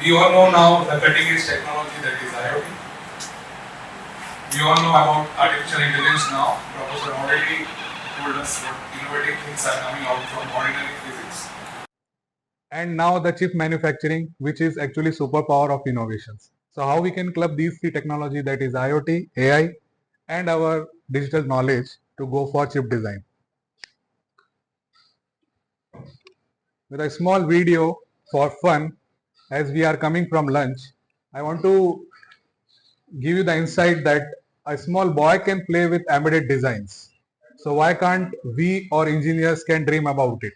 We all know now the cutting edge technology that is IoT. We all know about artificial intelligence now. Professor already told us what innovative things are coming out from ordinary physics. And now the chip manufacturing, which is actually superpower of innovations. So how we can club these three technology, that is IoT, AI, and our digital knowledge to go for chip design. With a small video for fun, as we are coming from lunch, I want to give you the insight that a small boy can play with embedded designs. So why can't we or engineers can dream about it?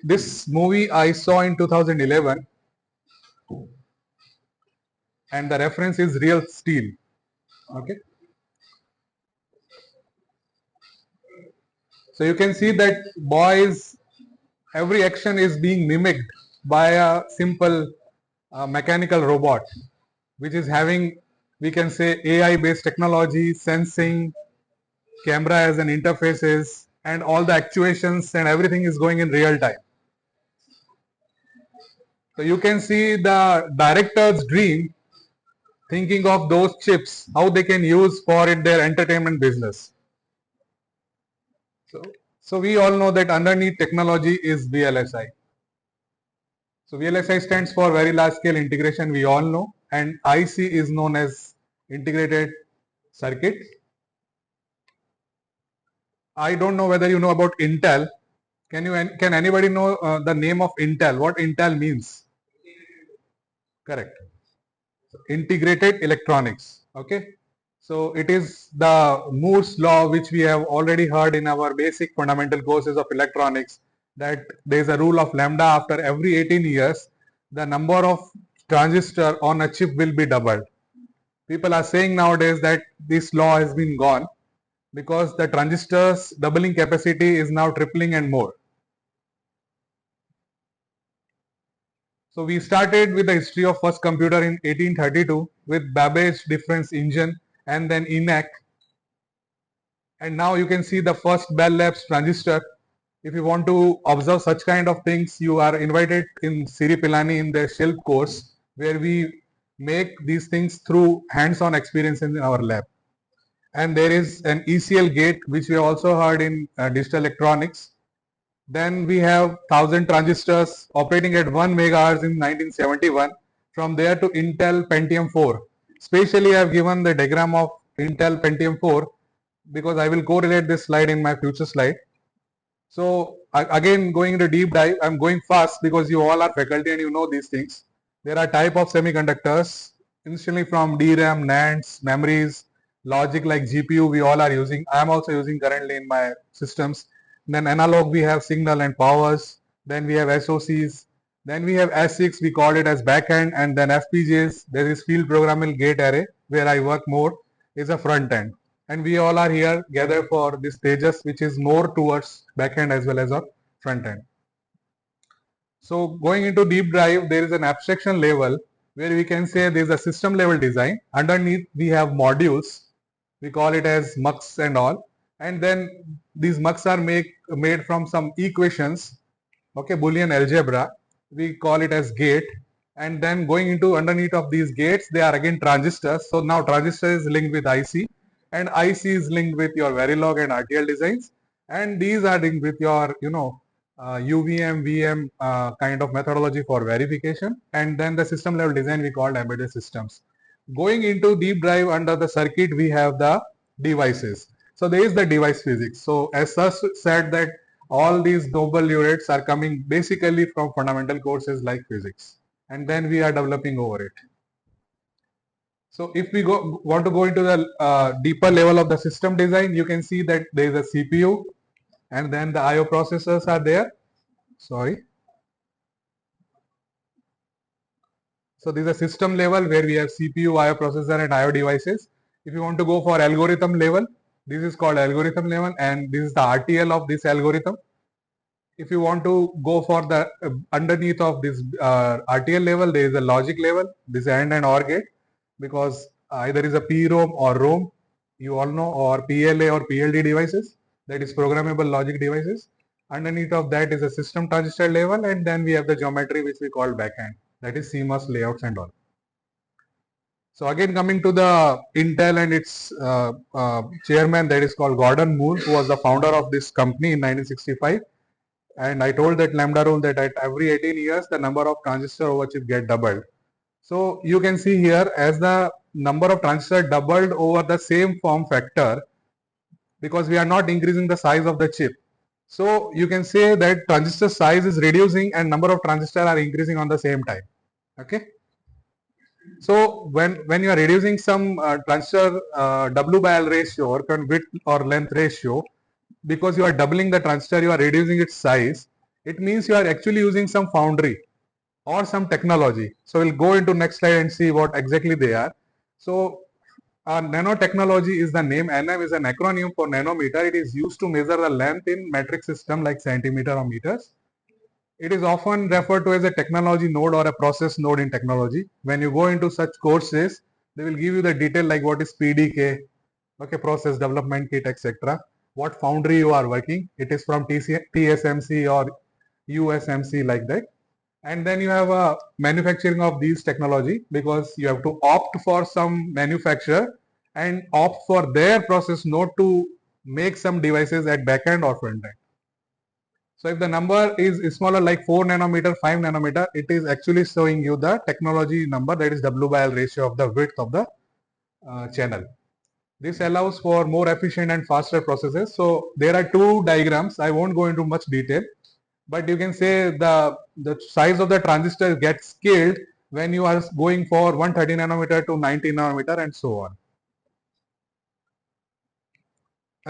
This movie I saw in 2011, and the reference is Real Steel. Okay, so you can see that boys, every action is being mimicked by a simple mechanical robot, which is having, we can say, AI based technology, sensing, camera as an interfaces, and all the actuations and everything is going in real time. So you can see the director's dream, thinking of those chips, how they can use for it their entertainment business. So we all know that underneath technology is VLSI. So VLSI stands for Very Large Scale Integration, we all know, and IC is known as Integrated Circuit. I don't know whether you know about Intel. Can anybody know the name of Intel? What Intel means? Correct. So, integrated electronics. Okay. So it is the Moore's law, which we have already heard in our basic fundamental courses of electronics, that there is a rule of lambda. After every 18 years, the number of transistor on a chip will be doubled. People are saying nowadays that this law has been gone because the transistors doubling capacity is now tripling and more. So we started with the history of first computer in 1832 with Babbage difference engine and then ENIAC. And now you can see the first Bell Labs transistor. If you want to observe such kind of things, you are invited in CEERI Pilani in the Shelf course, where we make these things through hands-on experience in our lab. And there is an ECL gate, which we also heard in digital electronics. Then we have 1000 transistors operating at 1 megahertz in 1971. From there to Intel Pentium 4. Specially, I have given the diagram of Intel Pentium 4 because I will correlate this slide in my future slide. So again, going into deep dive, I'm going fast because you all are faculty and you know these things. There are type of semiconductors, initially from DRAM, NANDs, memories, logic like GPU we all are using. I am also using currently in my systems. Then analog we have signal and powers. Then we have SOCs. Then we have ASICs, we call it as backend, and then FPGAs. There is field programmable gate array where I work more, is a front end. And we all are here gathered for this stages, which is more towards backend as well as our front end. So going into deep dive, there is an abstraction level where we can say there is a system level design. Underneath we have modules. We call it as MUX and all. And then these MUX are made from some equations. Okay, Boolean algebra. We call it as gate. And then going into underneath of these gates, they are again transistors. So now transistor is linked with IC, and IC is linked with your Verilog and RTL designs, and these are linked with your UVM, VM kind of methodology for verification, and then the system level design we called embedded systems. Going into deep dive under the circuit, we have the devices. So there is the device physics. So as Sir said that all these noble units are coming basically from fundamental courses like physics, and then we are developing over it. So if we want to go into the deeper level of the system design, you can see that there is a CPU and then the IO processors are there. Sorry. So this is a system level where we have CPU, IO processor and IO devices. If you want to go for algorithm level, this is called algorithm level, and this is the RTL of this algorithm. If you want to go for the underneath of this RTL level, there is a logic level, this AND and OR gate, because either is a PROM or ROM, you all know, or PLA or PLD devices, that is programmable logic devices. Underneath of that is a system transistor level, and then we have the geometry which we call backend, that is CMOS layouts and all. So again, coming to the Intel and its chairman, that is called Gordon Moore, who was the founder of this company in 1965. And I told that lambda rule that at every 18 years the number of transistor over chip get doubled. So you can see here, as the number of transistors doubled over the same form factor, because we are not increasing the size of the chip. So you can say that transistor size is reducing and number of transistors are increasing on the same time. Okay. So when you are reducing some transistor W by L ratio or width or length ratio, because you are doubling the transistor, you are reducing its size. It means you are actually using some foundry or some technology. So we'll go into next slide and see what exactly they are. So nanotechnology is the name. NM is an acronym for nanometer. It is used to measure the length in metric system like centimeter or meters. It is often referred to as a technology node or a process node in technology. When you go into such courses, they will give you the detail like what is PDK, okay, process development kit, etc. What foundry you are working. It is from TSMC or USMC, like that. And then you have a manufacturing of these technology, because you have to opt for some manufacturer and opt for their process node to make some devices at back end or front end. So if the number is smaller, like 4 nanometer, 5 nanometer, it is actually showing you the technology number, that is W by L ratio of the width of the channel. This allows for more efficient and faster processes. So there are two diagrams. I won't go into much detail, but you can say the size of the transistor gets scaled when you are going for 130 nanometer to 90 nanometer and so on.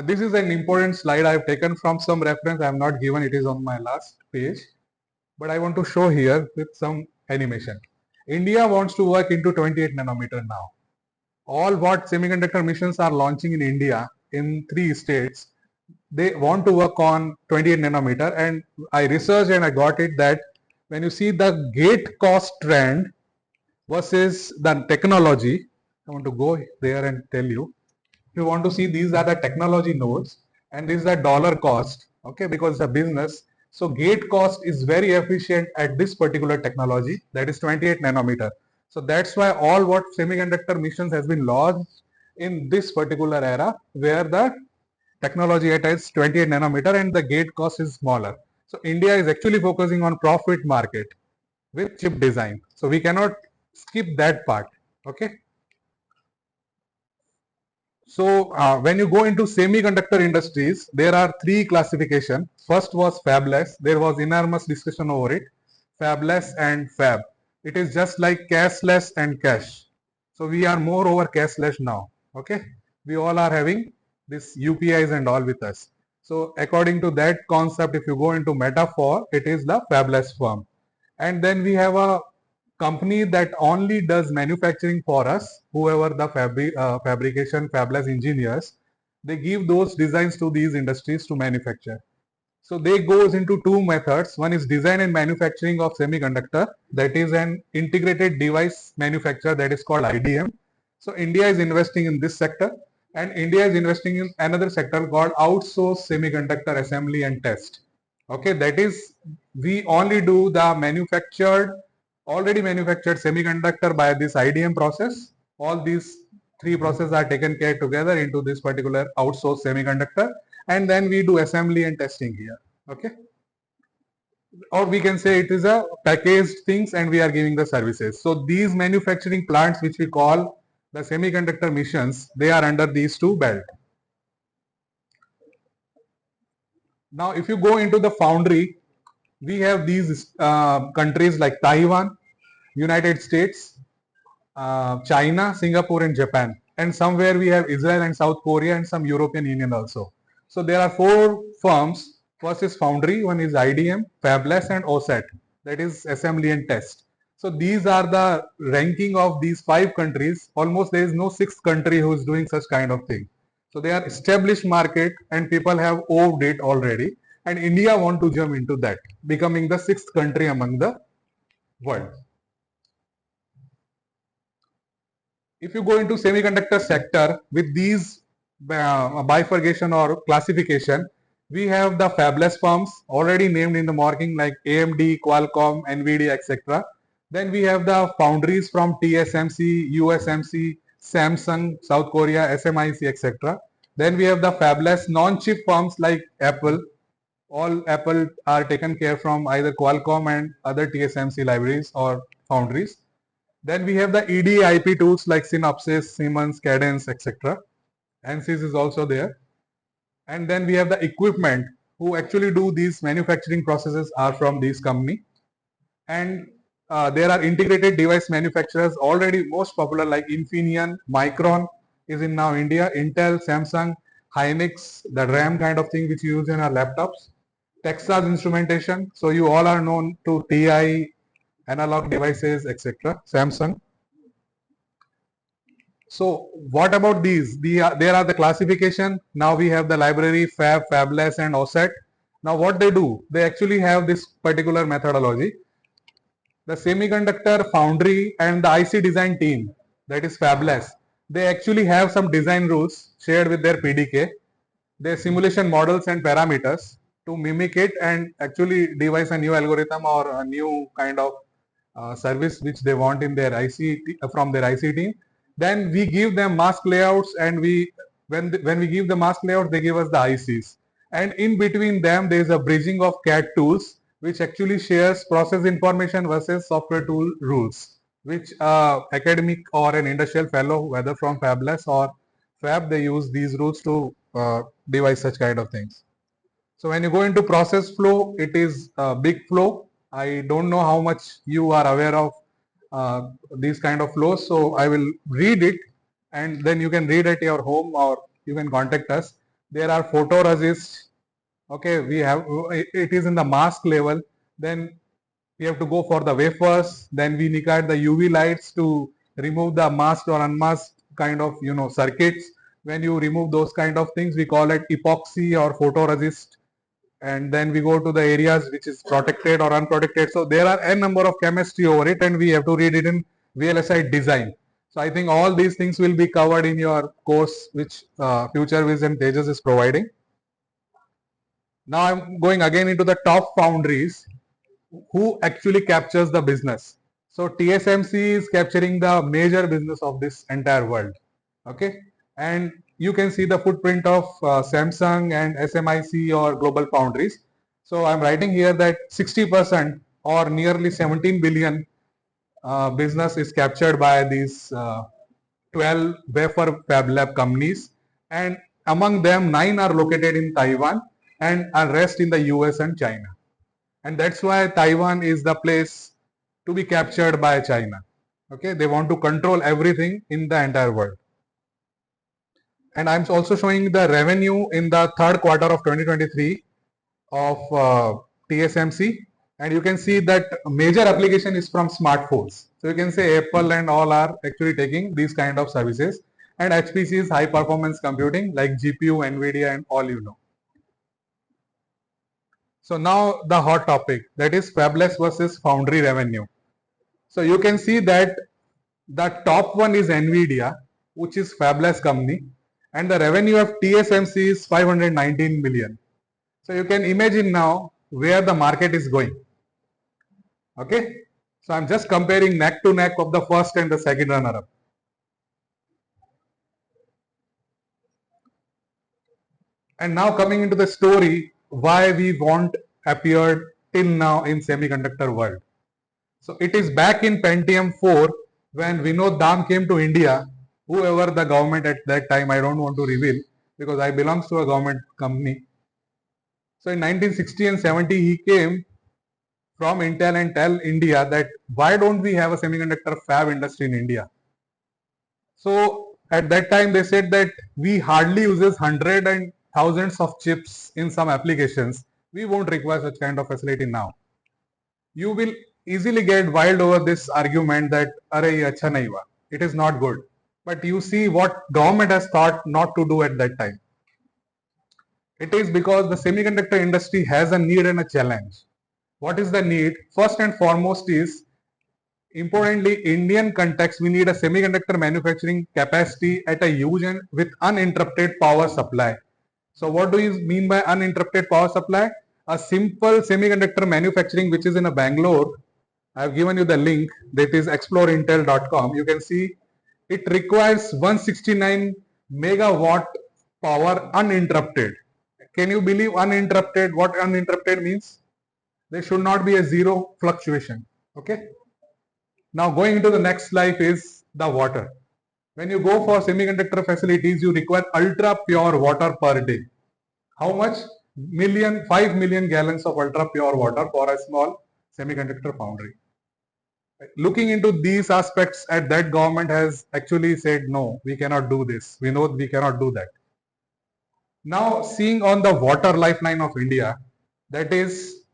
This is an important slide I have taken from some reference. I have not given, it is on my last page, but I want to show here with some animation. India wants to work into 28 nanometer now. All what semiconductor missions are launching in India in 3 states, they want to work on 28 nanometer, and I researched and I got it that when you see the gate cost trend versus the technology, I want to go there and tell you. If you want to see, these are the technology nodes and this is the dollar cost, okay, because it's a business. So gate cost is very efficient at this particular technology, that is 28 nanometer. So that's why all what semiconductor missions has been launched in this particular era, where the technology at is 28 nanometer and the gate cost is smaller. So India is actually focusing on profit market with chip design. So we cannot skip that part. Okay. So when you go into semiconductor industries, there are 3 classification. First was fabless. There was enormous discussion over it. Fabless and fab. It is just like cashless and cash. So we are more over cashless now. Okay. We all are having this UPIs and all with us. So according to that concept, if you go into metaphor, it is the fabless firm. And then we have a company that only does manufacturing for us, whoever the fabrication fabless engineers, they give those designs to these industries to manufacture. So they goes into 2 methods. One is design and manufacturing of semiconductor, that is an integrated device manufacturer, that is called IDM. So India is investing in this sector, and India is investing in another sector called outsourced semiconductor assembly and test. Okay, that is, we only do the already manufactured semiconductor by this IDM process. All these 3 processes are taken care together into this particular outsourced semiconductor, and then we do assembly and testing here. Okay, or we can say it is a packaged things and we are giving the services. So these manufacturing plants, which we call the semiconductor missions, they are under these 2 belt. Now if you go into the foundry, we have these countries like Taiwan, United States, China, Singapore and Japan, and somewhere we have Israel and South Korea and some European Union also. So there are 4 firms. First is foundry, one is IDM, fabless and OSAT, that is assembly and test. So these are the ranking of these 5 countries. Almost there is no 6th country who is doing such kind of thing. So they are established market and people have owed it already, and India want to jump into that, becoming the 6th country among the world. If you go into semiconductor sector with these bifurcation or classification, We have the fabless firms already named in the marking like AMD, Qualcomm, NVIDIA, etc. Then we have the foundries from TSMC, USMC, Samsung, South Korea, SMIC, etc. Then we have the fabless non-chip firms like Apple. All Apple are taken care from either Qualcomm and other TSMC libraries or foundries. Then we have the EDIP tools like Synopsys, Siemens, Cadence, etc. ANSYS is also there. And then we have the equipment who actually do these manufacturing processes are from these company. And there are integrated device manufacturers already most popular like Infineon, Micron is in now India, Intel, Samsung, Hynix, the RAM kind of thing which you use in our laptops, Texas Instrumentation. So you all are known to TI, analog devices, etc. Samsung. So what about these? There are the classification. Now we have the library, Fab, Fabless, and OSAT. Now what they do? They actually have this particular methodology. The semiconductor foundry and the IC design team, that is Fabless, they actually have some design rules shared with their PDK, their simulation models and parameters to mimic it and actually devise a new algorithm or a new kind of service which they want in their IC from their IC team. Then we give them mask layouts, and when we give the mask layouts, they give us the ICs. And in between them, there is a bridging of CAD tools, which actually shares process information versus software tool rules, which academic or an industrial fellow, whether from Fabless or Fab, they use these rules to devise such kind of things. So when you go into process flow, it is a big flow. I don't know how much you are aware of these kind of flows. So I will read it, and then you can read at your home or you can contact us. There are photoresists. Okay, we have it is in the mask level. Then we have to go for the wafers. Then we negate the UV lights to remove the masked or unmasked kind of circuits. When you remove those kind of things, we call it epoxy or photoresist. And then we go to the areas which is protected or unprotected. So there are n number of chemistry over it, and we have to read it in VLSI design. So I think all these things will be covered in your course, which FutureViz and Tejas is providing. Now I'm going again into the top foundries who actually captures the business. So TSMC is capturing the major business of this entire world. Okay, and you can see the footprint of Samsung and SMIC or global foundries. So I'm writing here that 60% or nearly 17 billion business is captured by these 12 wafer fab lab companies, and among them 9 are located in Taiwan and are rest in the US and China. And that's why Taiwan is the place to be captured by China. Okay, they want to control everything in the entire world. And I'm also showing the revenue in the third quarter of 2023 of TSMC. And you can see that major application is from smartphones. So you can say Apple and all are actually taking these kind of services. And HPC is high performance computing like GPU, NVIDIA, and all you know. So now the hot topic, that is fabless versus foundry revenue. So you can see that the top one is NVIDIA, which is fabless company, and the revenue of TSMC is 519 million. So you can imagine now where the market is going. Okay, so I'm just comparing neck to neck of the first and the second runner-up. And now coming into the story, why we won't appeared till now in semiconductor world. So it is back in Pentium 4 when Vinod Dham came to India, whoever the government at that time, I don't want to reveal because I belongs to a government company. So in 1960 and 70, he came from Intel and tell India that why don't we have a semiconductor fab industry in India? So at that time they said that we hardly uses hundred and thousands of chips in some applications. We won't require such kind of facility now. You will easily get wild over this argument that "Arey acha nahi hua." It is not good. But you see what government has thought not to do at that time. It is because the semiconductor industry has a need and a challenge. What is the need? First and foremost is, importantly, Indian context, we need a semiconductor manufacturing capacity at a huge and with uninterrupted power supply. So what do you mean by uninterrupted power supply? A simple semiconductor manufacturing which is in a Bangalore. I have given you the link, that is exploreintel.com. You can see it requires 169 megawatt power uninterrupted. Can you believe uninterrupted? What uninterrupted means? There should not be a zero fluctuation. Okay. Now going into the next slide is the water. When you go for semiconductor facilities, you require ultra pure water per day. How much? 5 million gallons of ultra pure water for a small semiconductor foundry. Looking into these aspects, at that government has actually said, no, we cannot do this. We know we cannot do that. Now seeing on the water lifeline of India, that is,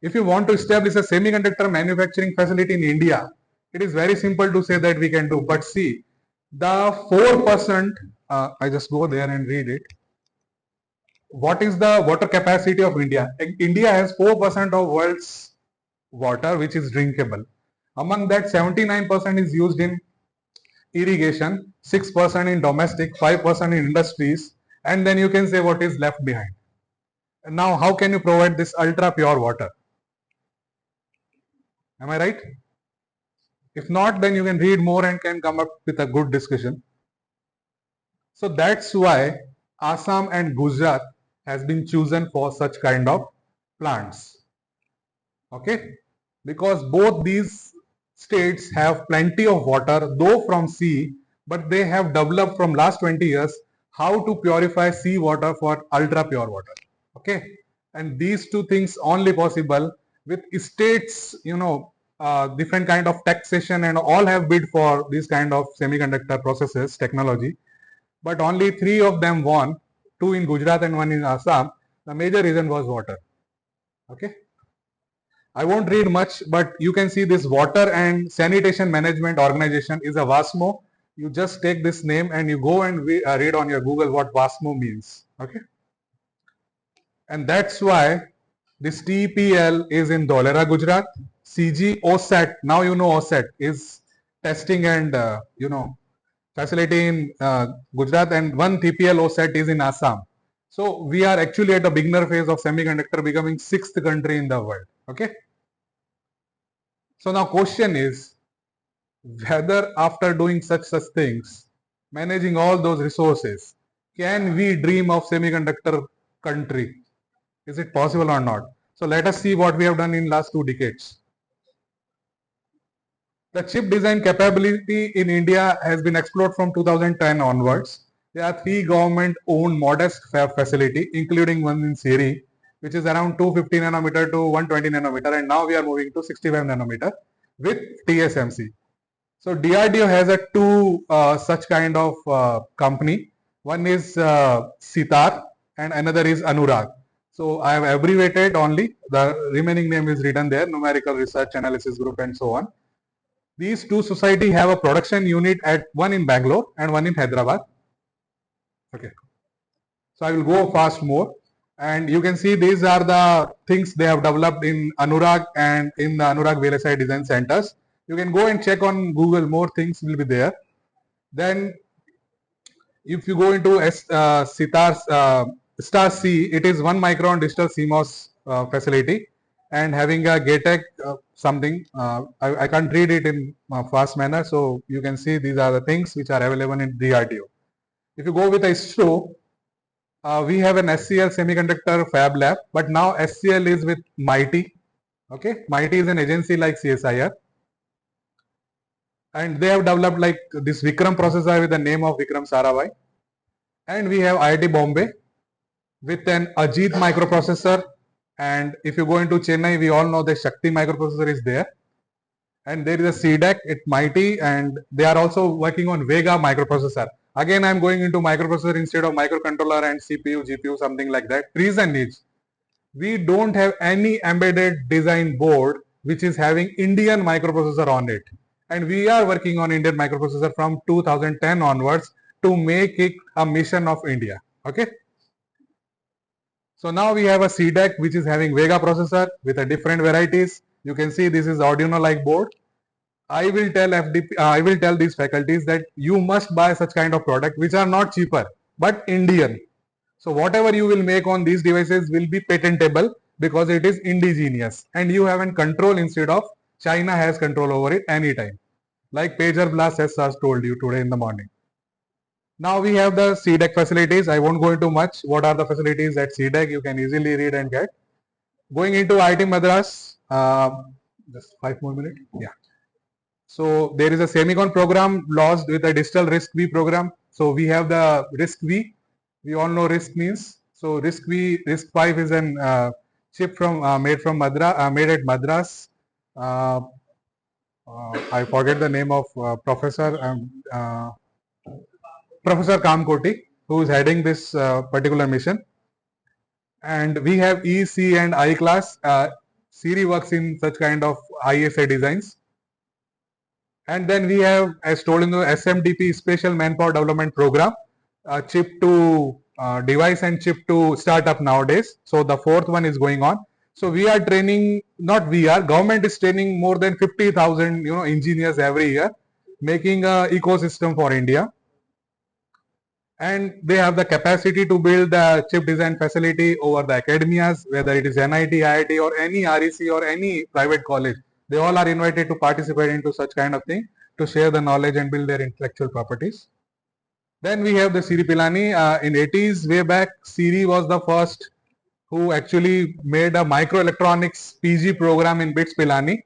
if you want to establish a semiconductor manufacturing facility in India, it is very simple to say that we can do. But see, the 4%, I just go there and read it. What is the water capacity of India? India has 4% of world's water which is drinkable. Among that, 79% is used in irrigation, 6% in domestic, 5% in industries, and then you can say what is left behind. And now, how can you provide this ultra pure water? Am I right? If not, then you can read more and can come up with a good discussion. So that's why Assam and Gujarat has been chosen for such kind of plants. Okay, because both these states have plenty of water, though from sea, but they have developed from last 20 years how to purify sea water for ultra pure water. Okay, and these two things only possible with states, different kind of taxation and all have bid for this kind of semiconductor processes technology, but only 3 of them won, 2 in Gujarat and 1 in Assam. The major reason was water. Okay. I won't read much, but you can see this Water and Sanitation Management Organization is a WASMO. You just take this name and you go and read on your Google what WASMO means. Okay. And that's why this TPL is in Dholera, Gujarat. CG OSAT, now you know OSAT is testing and facility in Gujarat, and one TPL OSAT is in Assam. So we are actually at the beginner phase of semiconductor becoming 6th country in the world. Okay. So now question is whether after doing such things, managing all those resources, can we dream of semiconductor country? Is it possible or not? So let us see what we have done in last 2 decades. The chip design capability in India has been explored from 2010 onwards. There are 3 government-owned modest fab facility, including one in CEERI, which is around 250 nanometer to 120 nanometer, and now we are moving to 65 nanometer with TSMC. So DRDO has a 2 such kind of company. One is CEERI and another is Anurag. So I have abbreviated only. The remaining name is written there: Numerical Research Analysis Group and so on. These 2 society have a production unit at one in Bangalore and one in Hyderabad. Okay. So I will go fast more. And you can see these are the things they have developed in Anurag and in the Anurag VLSI Design Centers. You can go and check on Google, more things will be there. Then if you go into CEERI Star C, it is 1 micron digital CMOS facility and having a GATEC something. I can't read it in fast manner. So you can see these are the things which are available in DRDO. If you go with ISRO, we have an SCL semiconductor fab lab, but now SCL is with MITI. Okay, MITI is an agency like CSIR. And they have developed like this Vikram processor with the name of Vikram Sarabhai. And we have IIT Bombay with an Ajit microprocessor. And if you go into Chennai, we all know the Shakti microprocessor is there. And there is a CDAC at MITI, and they are also working on Vega microprocessor. Again, I am going into microprocessor instead of microcontroller and CPU, GPU, something like that. Reason is, we don't have any embedded design board which is having Indian microprocessor on it. And we are working on Indian microprocessor from 2010 onwards to make it a mission of India. Okay. So now we have a CDAC which is having Vega processor with a different varieties. You can see this is Arduino like board. I will tell these faculties that you must buy such kind of product which are not cheaper but Indian. So whatever you will make on these devices will be patentable because it is indigenous and you have control instead of China has control over it anytime. Like Pager Blast as I told you today in the morning. Now we have the CDEC facilities. I won't go into much. What are the facilities at CDEC? You can easily read and get. Going into IT Madras, just 5 more minutes. Yeah. So there is a semicon program launched with a digital risk V program. So we have the risk V. We all know risk means. So risk V, risk 5 is an chip from made from made at Madras. I forget the name of Professor Kamkoti, who is heading this particular mission. And we have E, C, and I class. CEERI works in such kind of ISA designs. And then we have, as told in the SMDP, Special Manpower Development Program, chip to device and chip to startup nowadays. So the fourth one is going on. So we are training, not we are, government is training more than 50,000 engineers every year, making an ecosystem for India. And they have the capacity to build the chip design facility over the academias, whether it is NIT, IIT or any REC or any private college. They all are invited to participate into such kind of thing to share the knowledge and build their intellectual properties. Then we have the CEERI Pilani. In 80s, way back, CEERI was the first who actually made a microelectronics PG program in BITS Pilani.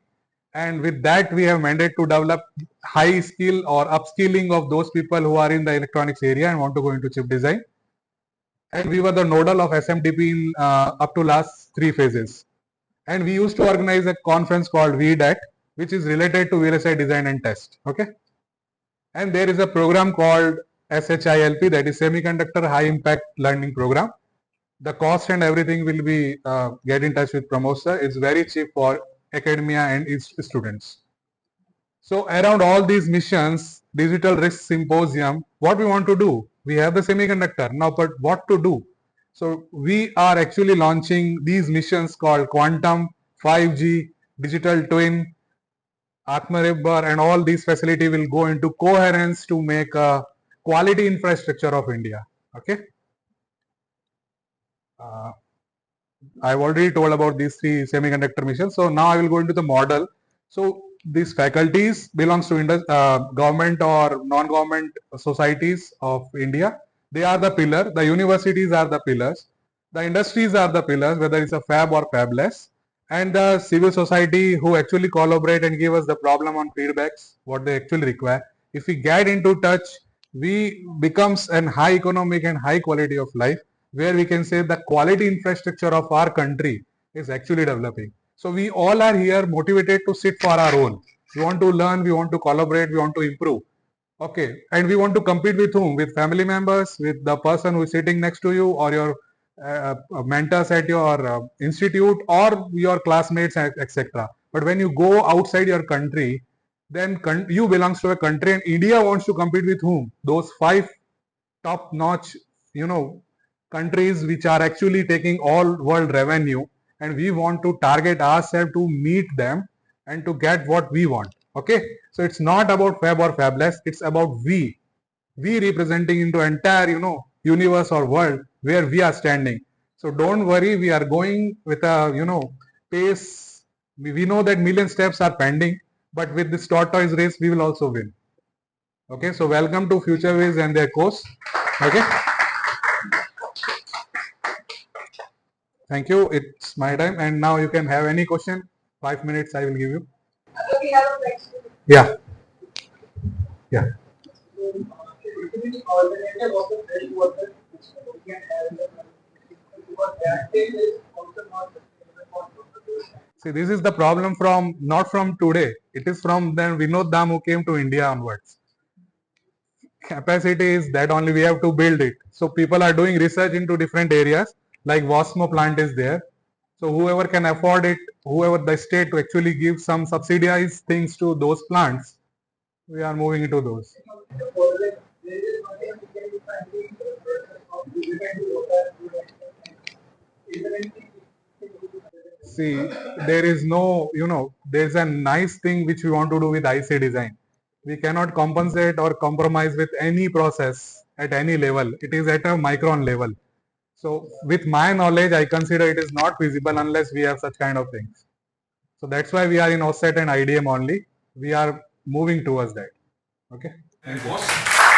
And with that, we have mandate to develop high skill or upskilling of those people who are in the electronics area and want to go into chip design. And we were the nodal of SMDP in, up to last 3 phases. And we used to organize a conference called VDAT, which is related to VLSI design and test. Okay. And there is a program called SHILP, that is Semiconductor High Impact Learning Program. The cost and everything will be get in touch with Pramod sir. It's very cheap for academia and its students. So around all these missions, digital risk symposium, what we want to do? We have the semiconductor now, but what to do? So we are actually launching these missions called Quantum, 5G, Digital Twin, Atmanirbhar, and all these facility will go into coherence to make a quality infrastructure of India. Okay. I've already told about these 3 semiconductor missions. So now I will go into the model. So these faculties belongs to government or non-government societies of India. They are the pillar. The universities are the pillars. The industries are the pillars, whether it's a fab or fabless. And the civil society who actually collaborate and give us the problem on feedbacks, what they actually require. If we get into touch, we becomes an high economic and high quality of life, where we can say the quality infrastructure of our country is actually developing. So we all are here motivated to sit for our own. We want to learn, we want to collaborate, we want to improve. Okay, and we want to compete with whom? With family members, with the person who is sitting next to you, or your mentors at your institute, or your classmates, etc. But when you go outside your country, then you belongs to a country, and India wants to compete with whom? Those 5 top-notch, countries which are actually taking all world revenue, and we want to target ourselves to meet them and to get what we want. Okay, so it's not about fab or fabless, it's about we representing into entire universe or world where we are standing. So don't worry, we are going with a pace. We know that million steps are pending, but with this tortoise race we will also win. Okay, so welcome to FutureWiz and their course. Okay. Thank you. It's my time, and now you can have any question. 5 minutes I will give you. Yeah. Yeah. See, this is the problem from not from today. It is from then Vinod Dam who came to India onwards. Capacity is that only we have to build it. So people are doing research into different areas, like Wasmo plant is there. So whoever can afford it, whoever the state to actually give some subsidized things to those plants, we are moving into those. See, there is no, there's a nice thing which we want to do with IC design. We cannot compensate or compromise with any process at any level. It is at a micron level. So with my knowledge, I consider it is not feasible unless we have such kind of things. So that's why we are in OSAT and IDM only. We are moving towards that. Okay. Thank you.